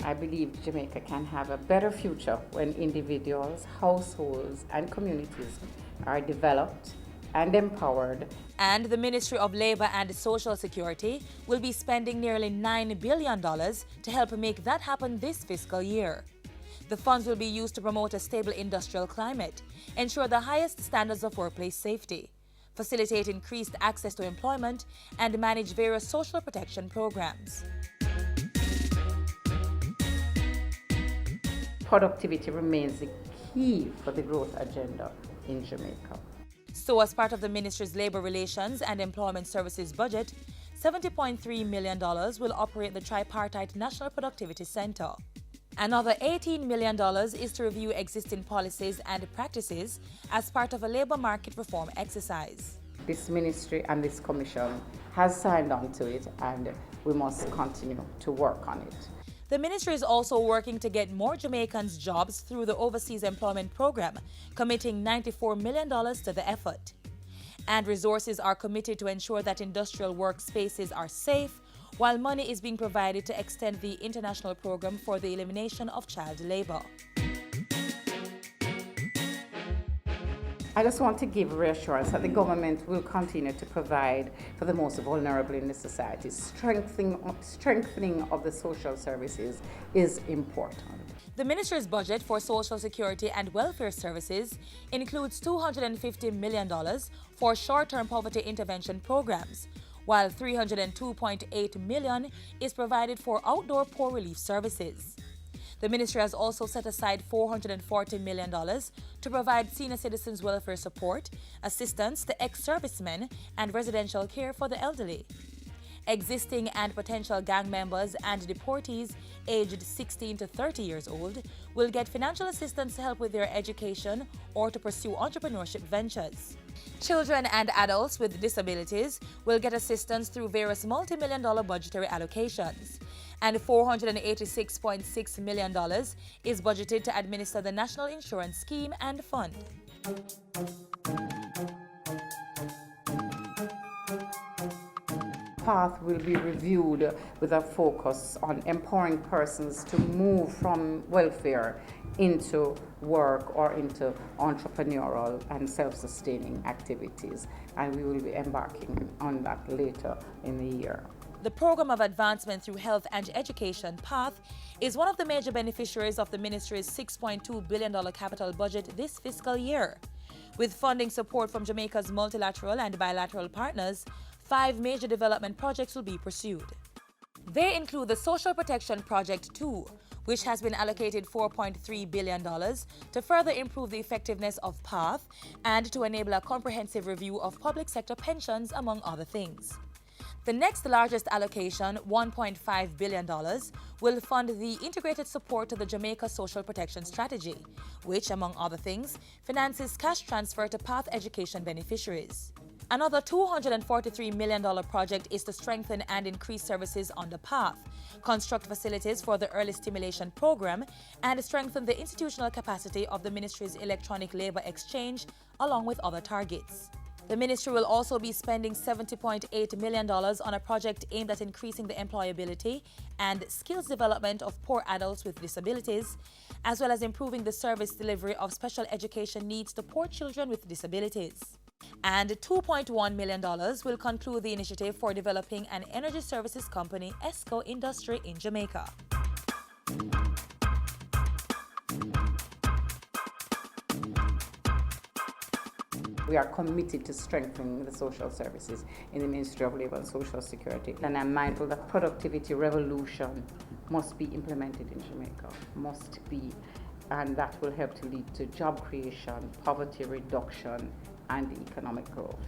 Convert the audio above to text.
I believe Jamaica can have a better future when individuals, households, and communities are developed and empowered. And the Ministry of Labor and Social Security will be spending nearly $9 billion to help make that happen this fiscal year. The funds will be used to promote a stable industrial climate, ensure the highest standards of workplace safety, facilitate increased access to employment, and manage various social protection programs. Productivity remains the key for the growth agenda in Jamaica. So, as part of the Ministry's Labor Relations and Employment Services budget, $70.3 million will operate the Tripartite National Productivity Center. Another $18 million is to review existing policies and practices as part of a labor market reform exercise. This ministry and this commission has signed on to it, and we must continue to work on it. The ministry is also working to get more Jamaicans jobs through the Overseas Employment Program, committing $94 million to the effort. And resources are committed to ensure that industrial workspaces are safe, while money is being provided to extend the international program for the elimination of child labor. I just want to give reassurance that the government will continue to provide for the most vulnerable in the society. Strengthening of the social services is important. The Ministry's budget for Social Security and Welfare Services includes $250 million for short-term poverty intervention programs, while $302.8 million is provided for outdoor poor relief services. The ministry has also set aside $440 million to provide senior citizens welfare support, assistance to ex-servicemen, and residential care for the elderly. Existing and potential gang members and deportees aged 16 to 30 years old will get financial assistance to help with their education or to pursue entrepreneurship ventures. Children and adults with disabilities will get assistance through various multi-million-dollar budgetary allocations. And $486.6 million is budgeted to administer the National Insurance Scheme and Fund. Path will be reviewed with a focus on empowering persons to move from welfare into work or into entrepreneurial and self-sustaining activities, and we will be embarking on that later in the year. The Program of Advancement through Health and Education, PATH, is one of the major beneficiaries of the ministry's $6.2 billion capital budget this fiscal year. With funding support from Jamaica's multilateral and bilateral partners, 5 major development projects will be pursued. They include the Social Protection Project 2, which has been allocated $4.3 billion to further improve the effectiveness of PATH and to enable a comprehensive review of public sector pensions, among other things. The next largest allocation, $1.5 billion, will fund the integrated support to the Jamaica Social Protection Strategy, which, among other things, finances cash transfer to PATH education beneficiaries. Another $243 million project is to strengthen and increase services on the PATH, construct facilities for the early stimulation program, and strengthen the institutional capacity of the ministry's electronic labor exchange, along with other targets. The ministry will also be spending $70.8 million on a project aimed at increasing the employability and skills development of poor adults with disabilities, as well as improving the service delivery of special education needs to poor children with disabilities. And $2.1 million will conclude the initiative for developing an energy services company, ESCO industry in Jamaica. We are committed to strengthening the social services in the Ministry of Labor and Social Security. And I'm mindful that productivity revolution must be implemented in Jamaica, and that will help to lead to job creation, poverty reduction, and economic growth.